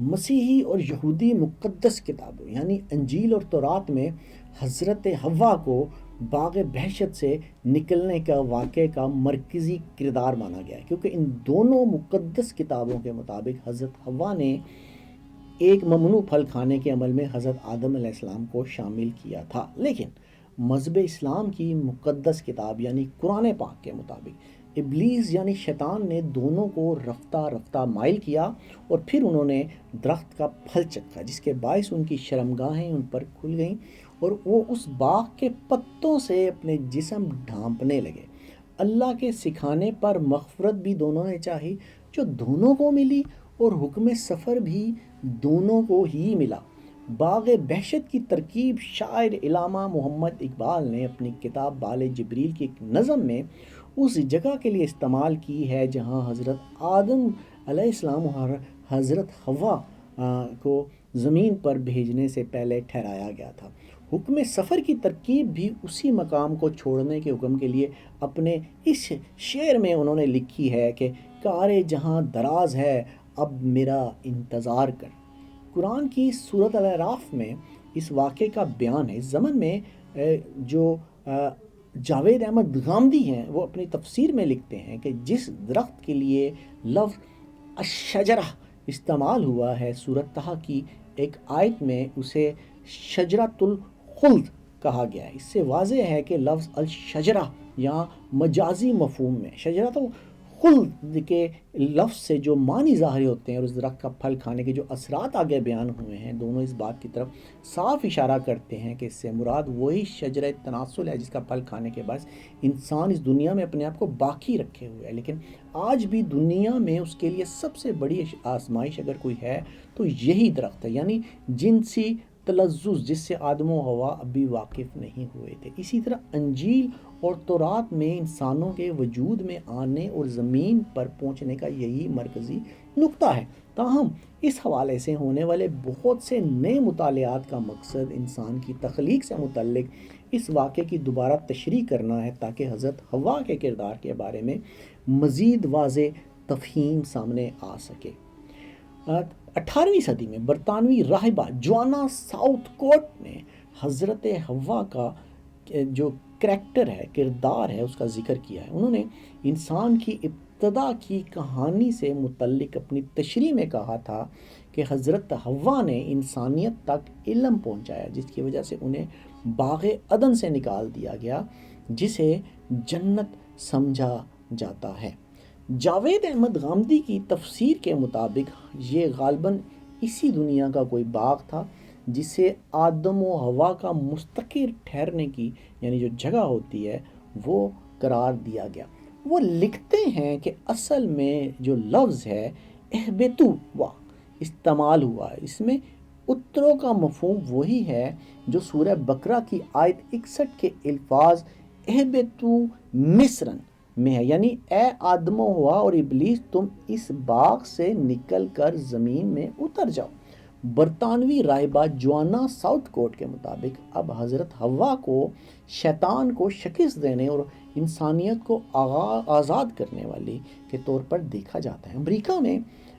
مسیحی اور یہودی مقدس کتابوں یعنی انجیل اور تورات میں حضرت حوا کو باغ بہشت سے نکلنے کا واقعے کا مرکزی کردار مانا گیا ہے، کیونکہ ان دونوں مقدس کتابوں کے مطابق حضرت حوا نے ایک ممنوع پھل کھانے کے عمل میں حضرت آدم علیہ السلام کو شامل کیا تھا۔ لیکن مذہب اسلام کی مقدس کتاب یعنی قرآن پاک کے مطابق ابلیس یعنی شیطان نے دونوں کو رفتہ رفتہ مائل کیا، اور پھر انہوں نے درخت کا پھل چکھا، جس کے باعث ان کی شرمگاہیں ان پر کھل گئیں اور وہ اس باغ کے پتوں سے اپنے جسم ڈھانپنے لگے۔ اللہ کے سکھانے پر مغفرت بھی دونوں نے چاہی، جو دونوں کو ملی، اور حکم سفر بھی دونوں کو ہی ملا۔ باغ بہشت کی ترکیب شاعر علامہ محمد اقبال نے اپنی کتاب بال جبریل کی ایک نظم میں اس جگہ کے لیے استعمال کی ہے جہاں حضرت آدم علیہ السلام اور حضرت حوا کو زمین پر بھیجنے سے پہلے ٹھہرایا گیا تھا۔ حکم سفر کی ترکیب بھی اسی مقام کو چھوڑنے کے حکم کے لیے اپنے اس شعر میں انہوں نے لکھی ہے کہ کار جہاں دراز ہے اب میرا انتظار کر۔ قرآن کی سورۃ الاعراف میں اس واقعے کا بیان ہے۔ اس زمن میں جو جاوید احمد غامدی ہیں وہ اپنی تفسیر میں لکھتے ہیں کہ جس درخت کے لیے لفظ الشجرہ استعمال ہوا ہے سورۃ طہ کی ایک آیت میں اسے شجرۃ الخلد کہا گیا ہے۔ اس سے واضح ہے کہ لفظ الشجرہ یہاں مجازی مفہوم میں شجرۃ الخلد کے لفظ سے جو معنی ظاہر ہوتے ہیں اور اس درخت کا پھل کھانے کے جو اثرات آگے بیان ہوئے ہیں، دونوں اس بات کی طرف صاف اشارہ کرتے ہیں کہ اس سے مراد وہی شجرہ تناسل ہے جس کا پھل کھانے کے باعث انسان اس دنیا میں اپنے آپ کو باقی رکھے ہوئے ہے۔ لیکن آج بھی دنیا میں اس کے لیے سب سے بڑی آزمائش اگر کوئی ہے تو یہی درخت ہے، یعنی جنسی تلذذ جس سے آدم و حوا ابھی واقف نہیں ہوئے تھے۔ اسی طرح انجیل اور تورات میں انسانوں کے وجود میں آنے اور زمین پر پہنچنے کا یہی مرکزی نقطہ ہے۔ تاہم اس حوالے سے ہونے والے بہت سے نئے مطالعات کا مقصد انسان کی تخلیق سے متعلق اس واقعے کی دوبارہ تشریح کرنا ہے تاکہ حضرت حوا کے کردار کے بارے میں مزید واضح تفہیم سامنے آ سکے۔ 18ویں صدی میں برطانوی راہبہ جوانا ساؤتھ کوٹ نے حضرت حوا کا جو کریکٹر ہے، کردار ہے، اس کا ذکر کیا ہے۔ انہوں نے انسان کی ابتدا کی کہانی سے متعلق اپنی تشریح میں کہا تھا کہ حضرت حوا نے انسانیت تک علم پہنچایا جس کی وجہ سے انہیں باغ عدن سے نکال دیا گیا جسے جنت سمجھا جاتا ہے۔ جاوید احمد غامدی کی تفسیر کے مطابق یہ غالباً اسی دنیا کا کوئی باغ تھا جسے آدم و حوا کا مستقر ٹھہرنے کی یعنی جو جگہ ہوتی ہے وہ قرار دیا گیا۔ وہ لکھتے ہیں کہ اصل میں جو لفظ ہے اہبتوا استعمال ہوا ہے، اس میں اترو کا مفہوم وہی ہے جو سورہ بقرہ کی آیت 61 کے الفاظ اہبتو مصرن میں ہے، یعنی اے آدم و حوا اور ابلیس تم اس باغ سے نکل کر زمین میں اتر جاؤ۔ برطانوی راہبہ جوانا ساؤتھ کوٹ کے مطابق اب حضرت حوا کو شیطان کو شکست دینے اور انسانیت کو آزاد کرنے والی کے طور پر دیکھا جاتا ہے۔ امریکہ میں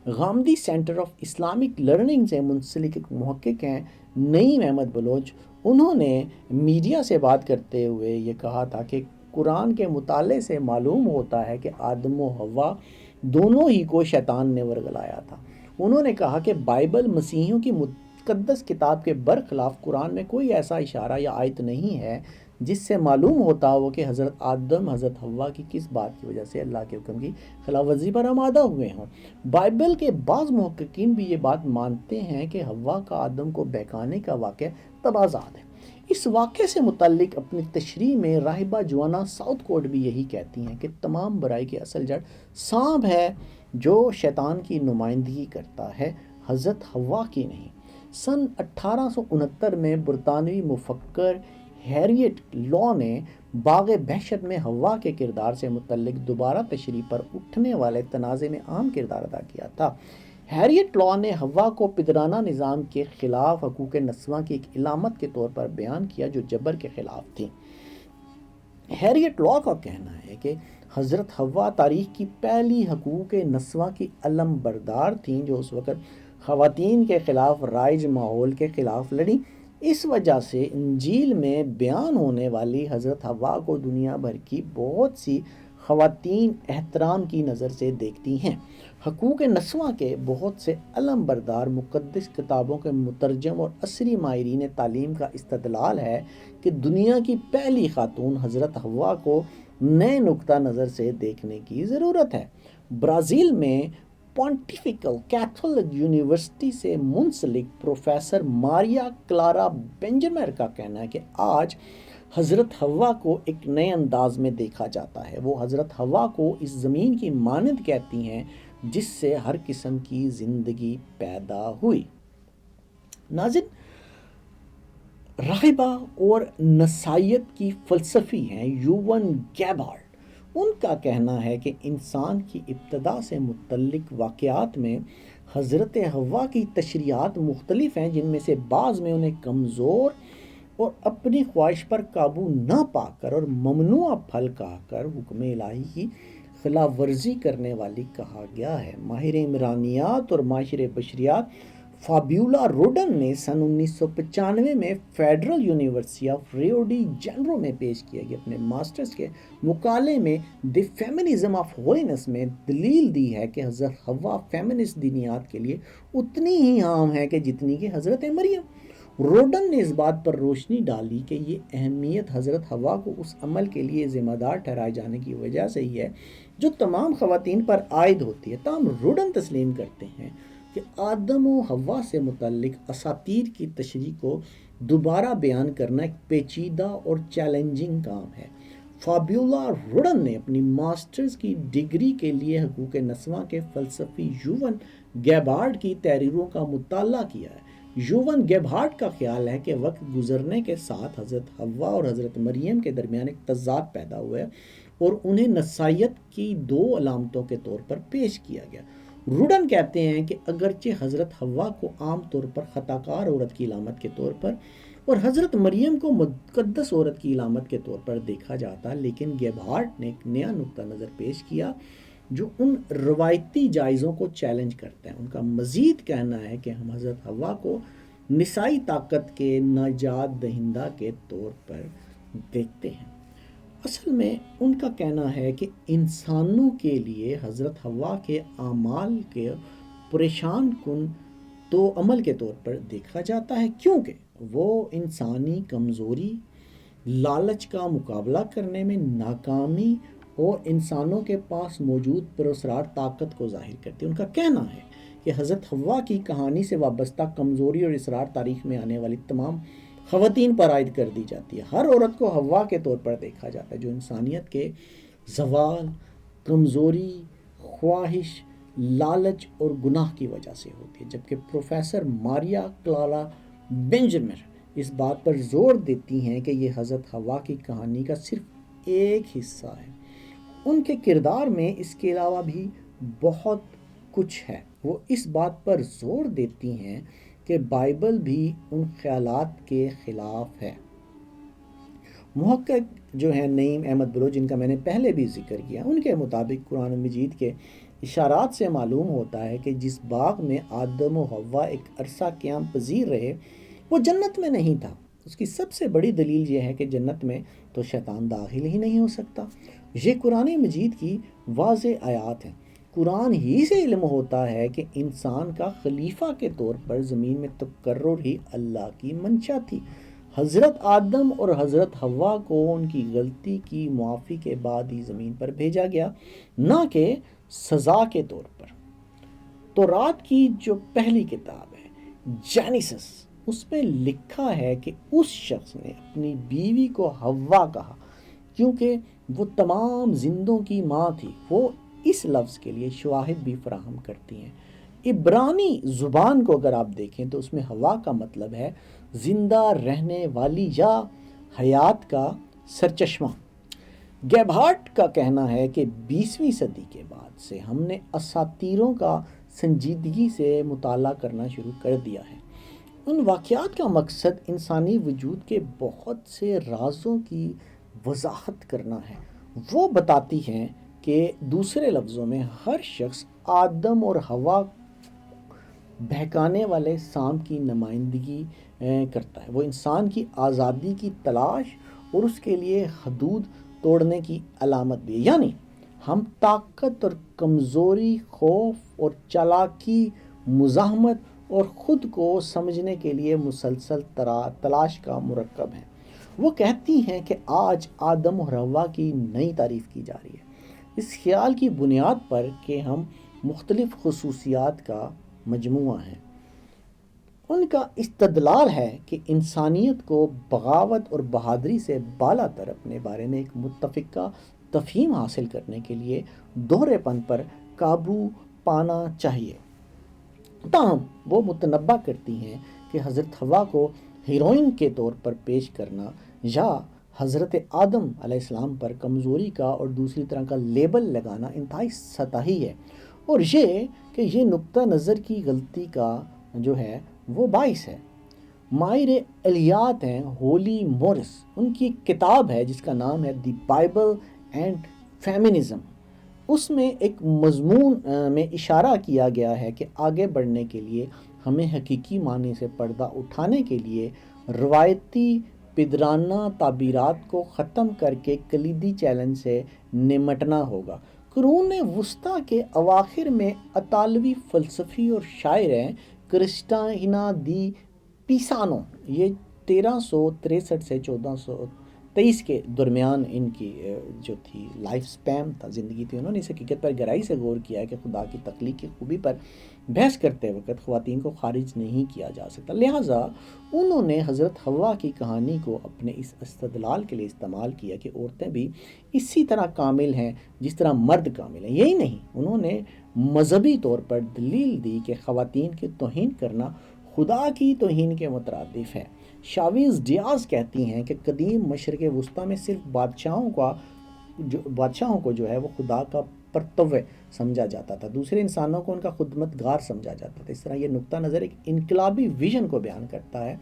Ghamidi centre of Islamic learning سے منسلک ایک محقق ہیں نعیم احمد بلوچ، انہوں نے میڈیا سے بات کرتے ہوئے یہ کہا تھا کہ قرآن کے مطالعے سے معلوم ہوتا ہے کہ آدم و حوا دونوں ہی کو شیطان نے ورگلایا تھا۔ انہوں نے کہا کہ بائبل مسیحیوں کی مقدس کتاب کے برخلاف قرآن میں کوئی ایسا اشارہ یا آیت نہیں ہے جس سے معلوم ہوتا ہو کہ حضرت آدم حضرت حوا کی کس بات کی وجہ سے اللہ کے حکم کی خلاف ورزی پر آمادہ ہوئے ہوں۔ بائبل کے بعض محققین بھی یہ بات مانتے ہیں کہ حوا کا آدم کو بہکانے کا واقعہ تبازاد ہے۔ اس واقعے سے متعلق اپنی تشریح میں راہبہ جوانا ساؤتھ کوٹ بھی یہی کہتی ہیں کہ تمام برائی کی اصل جڑ سانپ ہے جو شیطان کی نمائندگی کرتا ہے، حضرت حوا کی نہیں۔ سن 1869 میں برطانوی مفکر ہیریٹ لا نے باغ بہشت میں حوا کے کردار سے متعلق دوبارہ تشریح پر اٹھنے والے تنازع میں اہم کردار ادا کیا تھا۔ ہیریٹ لا نے حوا کو پدرانہ نظام کے خلاف حقوق نسواں کی ایک علامت کے طور پر بیان کیا جو جبر کے خلاف تھی۔ ہیریٹ لا کا کہنا ہے کہ حضرت حوا تاریخ کی پہلی حقوق نسواں کی علم بردار تھیں جو اس وقت خواتین کے خلاف رائج ماحول کے خلاف لڑیں۔ اس وجہ سے انجیل میں بیان ہونے والی حضرت حوا کو دنیا بھر کی بہت سی خواتین احترام کی نظر سے دیکھتی ہیں۔ حقوق نسواں کے بہت سے علم بردار مقدس کتابوں کے مترجم اور عصری ماہرین تعلیم کا استدلال ہے کہ دنیا کی پہلی خاتون حضرت حوا کو نئے نقطہ نظر سے دیکھنے کی ضرورت ہے۔ برازیل میں پونٹیفیکل کیتھولک یونیورسٹی سے منسلک پروفیسر ماریا کلارا بینجمر کا کہنا ہے کہ آج حضرت حوا کو ایک نئے انداز میں دیکھا جاتا ہے۔ وہ حضرت حوا کو اس زمین کی مانند کہتی ہیں جس سے ہر قسم کی زندگی پیدا ہوئی۔ ناظرین، راہبہ اور نسائیت کی فلسفی ہیں یوون گیبہارڈ۔ ان کا کہنا ہے کہ انسان کی ابتدا سے متعلق واقعات میں حضرت حوا کی تشریحات مختلف ہیں، جن میں سے بعض میں انہیں کمزور اور اپنی خواہش پر قابو نہ پا کر اور ممنوع پھل کھا کر حکم الہی کی خلاف ورزی کرنے والی کہا گیا ہے۔ ماہر عمرانیات اور معاشر بشریات فابیولا روڈن نے سن 1995 میں federal university of Rio de Janeiro میں پیش کیا گیا اپنے ماسٹرز کے مقالے میں دی فیمنزم آف ہولینس میں دلیل دی ہے کہ حضرت حوا فیمنسٹ دینیات کے لیے اتنی ہی عام ہے کہ جتنی کہ حضرت مریم۔ روڈن نے اس بات پر روشنی ڈالی کہ یہ اہمیت حضرت حوا کو اس عمل کے لیے ذمہ دار ٹھہرائے جانے کی وجہ سے ہی ہے جو تمام خواتین پر عائد ہوتی ہے۔ تاہم روڈن تسلیم کرتے ہیں کہ آدم و حوا سے متعلق اساطیر کی تشریح کو دوبارہ بیان کرنا ایک پیچیدہ اور چیلنجنگ کام ہے۔ فابیولا روڈن نے اپنی ماسٹرز کی ڈگری کے لیے حقوق نسواں کے فلسفی یوون گیبہارڈ کی تحریروں کا مطالعہ کیا ہے۔ یوون گیبہارڈ کا خیال ہے کہ وقت گزرنے کے ساتھ حضرت حوا اور حضرت مریم کے درمیان ایک تضاد پیدا ہوا ہے اور انہیں نسائیت کی دو علامتوں کے طور پر پیش کیا گیا۔ روڈن کہتے ہیں کہ اگرچہ حضرت حوا کو عام طور پر خطاکار عورت کی علامت کے طور پر اور حضرت مریم کو مقدس عورت کی علامت کے طور پر دیکھا جاتا، لیکن گیبہارڈ نے ایک نیا نقطہ نظر پیش کیا جو ان روایتی جائزوں کو چیلنج کرتا ہے۔ ان کا مزید کہنا ہے کہ ہم حضرت حوا کو نسائی طاقت کے نجات دہندہ کے طور پر دیکھتے ہیں۔ اصل میں ان کا کہنا ہے کہ انسانوں کے لیے حضرت حوا کے اعمال کے پریشان کن تو عمل کے طور پر دیکھا جاتا ہے، کیونکہ وہ انسانی کمزوری، لالچ کا مقابلہ کرنے میں ناکامی اور انسانوں کے پاس موجود پراسرار طاقت کو ظاہر کرتی ہے۔ ان کا کہنا ہے کہ حضرت حوا کی کہانی سے وابستہ کمزوری اور اصرار تاریخ میں آنے والی تمام خواتین پر عائد کر دی جاتی ہے۔ ہر عورت کو حوا کے طور پر دیکھا جاتا ہے جو انسانیت کے زوال، کمزوری، خواہش، لالچ اور گناہ کی وجہ سے ہوتی ہے، جبکہ پروفیسر ماریا کلارا بینجمر اس بات پر زور دیتی ہیں کہ یہ حضرت حوا کی کہانی کا صرف ایک حصہ ہے۔ ان کے کردار میں اس کے علاوہ بھی بہت کچھ ہے۔ وہ اس بات پر زور دیتی ہیں کہ بائبل بھی ان خیالات کے خلاف ہے۔ محقق جو ہیں نعیم احمد بلوچ، جن کا میں نے پہلے بھی ذکر کیا، ان کے مطابق قرآن مجید کے اشارات سے معلوم ہوتا ہے کہ جس باغ میں آدم و حوا ایک عرصہ قیام پذیر رہے وہ جنت میں نہیں تھا۔ اس کی سب سے بڑی دلیل یہ ہے کہ جنت میں تو شیطان داخل ہی نہیں ہو سکتا۔ یہ قرآن مجید کی واضح آیات ہیں۔ قرآن ہی سے علم ہوتا ہے کہ انسان کا خلیفہ کے طور پر زمین میں تقرر ہی اللہ کی منشا تھی۔ حضرت آدم اور حضرت حوا کو ان کی غلطی کی معافی کے بعد ہی زمین پر بھیجا گیا، نہ کہ سزا کے طور پر۔ تورات کی جو پہلی کتاب ہے جینیسس، اس میں لکھا ہے کہ اس شخص نے اپنی بیوی کو حوا کہا کیونکہ وہ تمام زندوں کی ماں تھی۔ وہ اس لفظ کے لیے شواہد بھی فراہم کرتی ہیں۔ عبرانی زبان کو اگر آپ دیکھیں تو اس میں حوا کا مطلب ہے زندہ رہنے والی یا حیات کا سرچشمہ۔ گیبہارڈ کا کہنا ہے کہ 20ویں صدی کے بعد سے ہم نے اساطیروں کا سنجیدگی سے مطالعہ کرنا شروع کر دیا ہے۔ ان واقعات کا مقصد انسانی وجود کے بہت سے رازوں کی وضاحت کرنا ہے۔ وہ بتاتی ہیں کہ دوسرے لفظوں میں ہر شخص آدم اور حوا بہکانے والے سانپ کی نمائندگی کرتا ہے۔ وہ انسان کی آزادی کی تلاش اور اس کے لیے حدود توڑنے کی علامت بھی ہے۔ یعنی ہم طاقت اور کمزوری، خوف اور چالاکی، مزاحمت اور خود کو سمجھنے کے لیے مسلسل تلاش کا مرکب ہیں۔ وہ کہتی ہیں کہ آج آدم اور حوا کی نئی تعریف کی جا رہی ہے، اس خیال کی بنیاد پر کہ ہم مختلف خصوصیات کا مجموعہ ہیں۔ ان کا استدلال ہے کہ انسانیت کو بغاوت اور بہادری سے بالا تر اپنے بارے میں ایک متفقہ تفہیم حاصل کرنے کے لیے دوہرے پن پر قابو پانا چاہیے۔ تاہم وہ متنبہ کرتی ہیں کہ حضرت حوا کو ہیروئن کے طور پر پیش کرنا یا حضرت آدم علیہ السلام پر کمزوری کا اور دوسری طرح کا لیبل لگانا انتہائی سطحی ہے، اور یہ کہ یہ نقطہ نظر کی غلطی کا جو ہے وہ باعث ہے۔ ماہر الیات ہیں ہولی مورس، ان کی کتاب ہے جس کا نام ہے دی بائبل اینڈ فیمنزم۔ اس میں ایک مضمون میں اشارہ کیا گیا ہے کہ آگے بڑھنے کے لیے ہمیں حقیقی معنی سے پردہ اٹھانے کے لیے روایتی پدرانہ تعبیرات کو ختم کر کے کلیدی چیلنج سے نمٹنا ہوگا۔ قرون وسطیٰ کے اواخر میں اطالوی فلسفی اور شاعر ہیں کرسٹینا دی پیسانو، یہ 1363 سے 1423 کے درمیان ان کی جو تھی لائف سپیم تھا، زندگی تھی۔ انہوں نے اس حقیقت پر گہرائی سے غور کیا ہے کہ خدا کی تخلیق کی خوبی پر بحث کرتے وقت خواتین کو خارج نہیں کیا جا سکتا، لہٰذا انہوں نے حضرت حوا کی کہانی کو اپنے اس استدلال کے لیے استعمال کیا کہ عورتیں بھی اسی طرح کامل ہیں جس طرح مرد کامل ہیں۔ یہی نہیں، انہوں نے مذہبی طور پر دلیل دی کہ خواتین کی توہین کرنا خدا کی توہین کے مترادف ہے۔ شاویز ڈیاز کہتی ہیں کہ قدیم مشرق وسطیٰ میں صرف بادشاہوں کو جو ہے وہ خدا کا پرتوے سمجھا جاتا تھا، دوسرے انسانوں کو ان کا خدمتگار سمجھا جاتا تھا۔ اس طرح یہ نقطہ نظر ایک انقلابی ویژن کو بیان کرتا ہے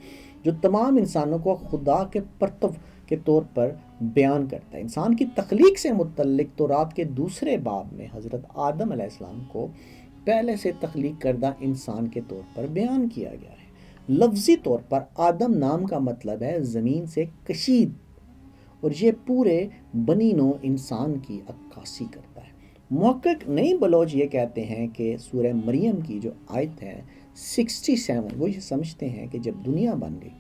جو تمام انسانوں کو خدا کے پرتو کے طور پر بیان کرتا ہے۔ انسان کی تخلیق سے متعلق تورات کے دوسرے باب میں حضرت آدم علیہ السلام کو پہلے سے تخلیق کردہ انسان کے طور پر بیان کیا گیا ہے۔ لفظی طور پر آدم نام کا مطلب ہے زمین سے کشید، اور یہ پورے بنی نوع انسان کی عکاسی کرتا ہے۔ محقق نئی بلوچ یہ کہتے ہیں کہ سورہ مریم کی جو آیت ہے 67، وہ یہ سمجھتے ہیں کہ جب دنیا بن گئی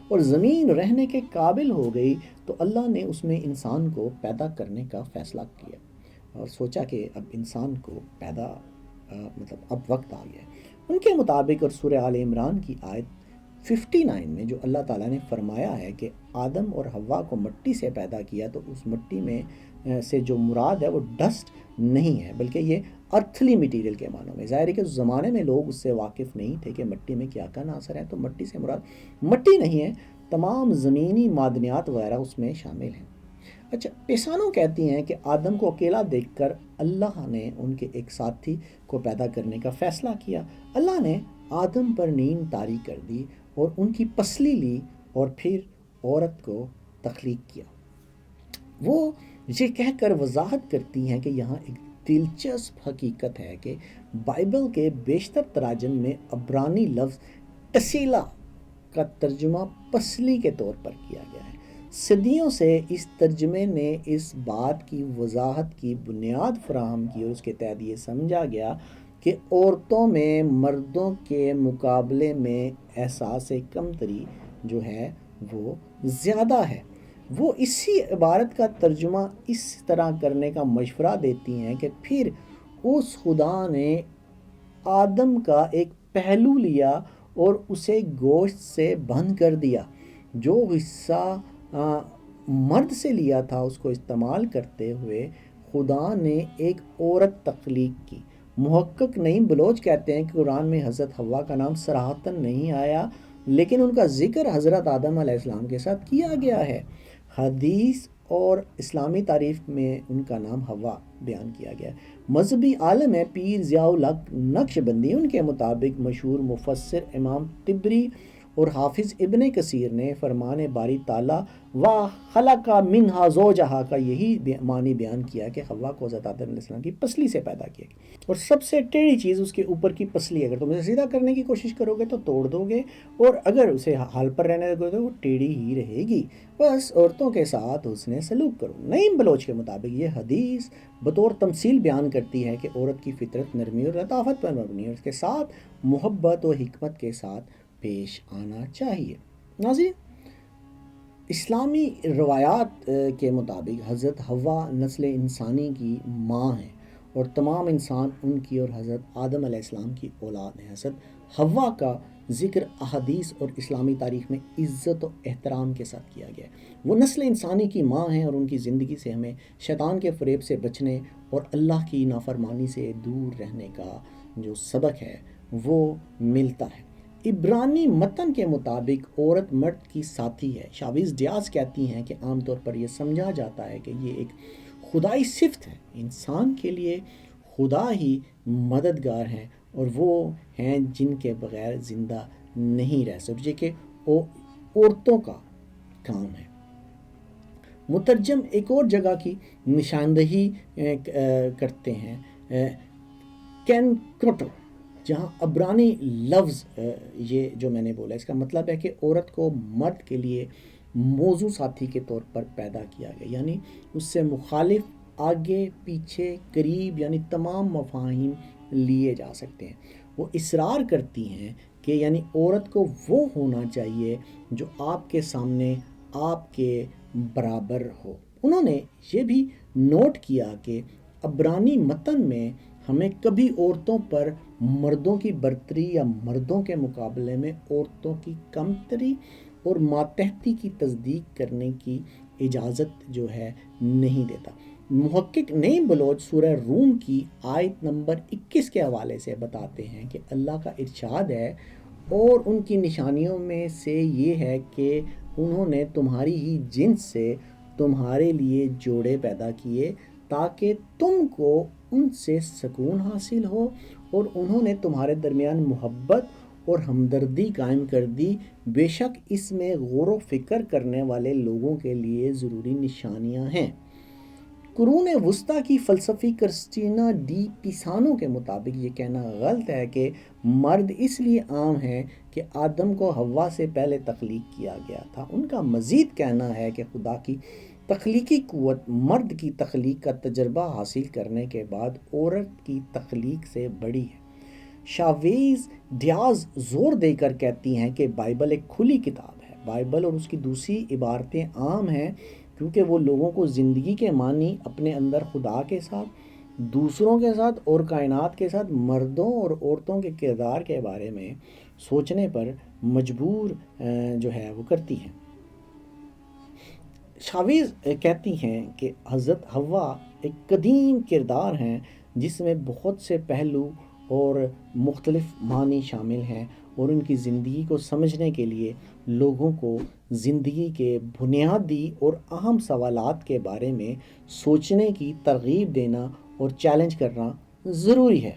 اور زمین رہنے کے قابل ہو گئی تو اللہ نے اس میں انسان کو پیدا کرنے کا فیصلہ کیا اور سوچا کہ اب انسان کو اب وقت آ گیا ہے۔ ان کے مطابق اور سورہ آل عمران کی آیت 59 میں جو اللہ تعالیٰ نے فرمایا ہے کہ آدم اور حوا کو مٹی سے پیدا کیا، تو اس مٹی میں سے جو مراد ہے وہ ڈسٹ نہیں ہے بلکہ یہ ارتھلی مٹیریل کے معنوں میں۔ ظاہر ہے کہ اس زمانے میں لوگ اس سے واقف نہیں تھے کہ مٹی میں کیا کیا عناصر ہیں، تو مٹی سے مراد مٹی نہیں ہے، تمام زمینی معدنیات وغیرہ اس میں شامل ہیں۔ اچھا، پیسانو کہتی ہیں کہ آدم کو اکیلا دیکھ کر اللہ نے ان کے ایک ساتھی کو پیدا کرنے کا فیصلہ کیا۔ اللہ نے آدم پر نیند طاری کر دی اور ان کی پسلی لی اور پھر عورت کو تخلیق کیا۔ وہ یہ کہہ کر وضاحت کرتی ہیں کہ یہاں ایک دلچسپ حقیقت ہے کہ بائبل کے بیشتر تراجم میں عبرانی لفظ ٹسیلا کا ترجمہ پسلی کے طور پر کیا گیا ہے۔ صدیوں سے اس ترجمے نے اس بات کی وضاحت کی بنیاد فراہم کی اور اس کے تحت یہ سمجھا گیا کہ عورتوں میں مردوں کے مقابلے میں احساس کمتری جو ہے وہ زیادہ ہے۔ وہ اسی عبارت کا ترجمہ اس طرح کرنے کا مشورہ دیتی ہیں کہ پھر اس خدا نے آدم کا ایک پہلو لیا اور اسے گوشت سے بند کر دیا، جو حصہ مرد سے لیا تھا اس کو استعمال کرتے ہوئے خدا نے ایک عورت تخلیق کی۔ محقق نعیم بلوچ کہتے ہیں کہ قرآن میں حضرت حوا کا نام صراحتاً نہیں آیا، لیکن ان کا ذکر حضرت آدم علیہ السلام کے ساتھ کیا گیا ہے۔ حدیث اور اسلامی تاریخ میں ان کا نام حوا بیان کیا گیا ہے۔ مذہبی عالم ہے پیر ضیاء الحق نقشبندی، ان کے مطابق مشہور مفسر امام طبری اور حافظ ابن کثیر نے فرمان باری تعالیٰ و خلق منہا زوجہا کا یہی معنی بیان کیا کہ حوا کو حضرت آدم علیہ السلام کی پسلی سے پیدا کیا گیا، اور سب سے ٹیڑھی چیز اس کے اوپر کی پسلی، اگر تم اسے سیدھا کرنے کی کوشش کرو گے تو توڑ دو گے، اور اگر اسے حال پر رہنے دو گے تو وہ ٹیڑھی ہی رہے گی۔ بس عورتوں کے ساتھ حسن سلوک کرو۔ نعیم بلوچ کے مطابق یہ حدیث بطور تمثیل بیان کرتی ہے کہ عورت کی فطرت نرمی اور لطافت پر مبنی ہے، اس کے ساتھ محبت و حکمت کے ساتھ پیش آنا چاہیے۔ ناظرین، اسلامی روایات کے مطابق حضرت حوا نسل انسانی کی ماں ہیں اور تمام انسان ان کی اور حضرت آدم علیہ السلام کی اولاد ہیں۔ حضرت حوا کا ذکر احادیث اور اسلامی تاریخ میں عزت و احترام کے ساتھ کیا گیا ہے۔ وہ نسل انسانی کی ماں ہیں اور ان کی زندگی سے ہمیں شیطان کے فریب سے بچنے اور اللہ کی نافرمانی سے دور رہنے کا جو سبق ہے وہ ملتا ہے۔ عبرانی متن کے مطابق عورت مرد کی ساتھی ہے۔ شاویز ڈیاز کہتی ہیں کہ عام طور پر یہ سمجھا جاتا ہے کہ یہ ایک خدائی صفت ہے، انسان کے لیے خدا ہی مددگار ہیں اور وہ ہیں جن کے بغیر زندہ نہیں رہ سکتے، کہ عورتوں کا کام ہے۔ مترجم ایک اور جگہ کی نشاندہی کرتے ہیں، کینکوٹو، جہاں عبرانی لفظ یہ جو میں نے بولا اس کا مطلب ہے کہ عورت کو مرد کے لیے موضوع ساتھی کے طور پر پیدا کیا گیا، یعنی اس سے مخالف آگے پیچھے قریب یعنی تمام مفاہیم لیے جا سکتے ہیں۔ وہ اصرار کرتی ہیں کہ یعنی عورت کو وہ ہونا چاہیے جو آپ کے سامنے آپ کے برابر ہو۔ انہوں نے یہ بھی نوٹ کیا کہ عبرانی متن میں ہمیں کبھی عورتوں پر مردوں کی برتری یا مردوں کے مقابلے میں عورتوں کی کمتری اور ماتحتی کی تصدیق کرنے کی اجازت جو ہے نہیں دیتا۔ محقق نعیم بلوچ سورہ روم کی آیت نمبر 21 کے حوالے سے بتاتے ہیں کہ اللہ کا ارشاد ہے، اور ان کی نشانیوں میں سے یہ ہے کہ انہوں نے تمہاری ہی جنس سے تمہارے لیے جوڑے پیدا کیے تاکہ تم کو ان سے سکون حاصل ہو، اور انہوں نے تمہارے درمیان محبت اور ہمدردی قائم کر دی، بے شک اس میں غور و فکر کرنے والے لوگوں کے لیے ضروری نشانیاں ہیں۔ قرون وسطیٰ کی فلسفی کرسٹینا ڈی پیسانو کے مطابق یہ کہنا غلط ہے کہ مرد اس لیے عام ہے کہ آدم کو حوا سے پہلے تخلیق کیا گیا تھا۔ ان کا مزید کہنا ہے کہ خدا کی تخلیقی قوت مرد کی تخلیق کا تجربہ حاصل کرنے کے بعد عورت کی تخلیق سے بڑی ہے۔ شاویز ڈیاز زور دے کر کہتی ہیں کہ بائبل ایک کھلی کتاب ہے۔ بائبل اور اس کی دوسری عبارتیں عام ہیں کیونکہ وہ لوگوں کو زندگی کے معنی اپنے اندر خدا کے ساتھ، دوسروں کے ساتھ اور کائنات کے ساتھ مردوں اور عورتوں کے کردار کے بارے میں سوچنے پر مجبور جو ہے وہ کرتی ہیں۔ شاویز کہتی ہیں کہ حضرت حوا ایک قدیم کردار ہیں جس میں بہت سے پہلو اور مختلف معنی شامل ہیں، اور ان کی زندگی کو سمجھنے کے لیے لوگوں کو زندگی کے بنیادی اور اہم سوالات کے بارے میں سوچنے کی ترغیب دینا اور چیلنج کرنا ضروری ہے۔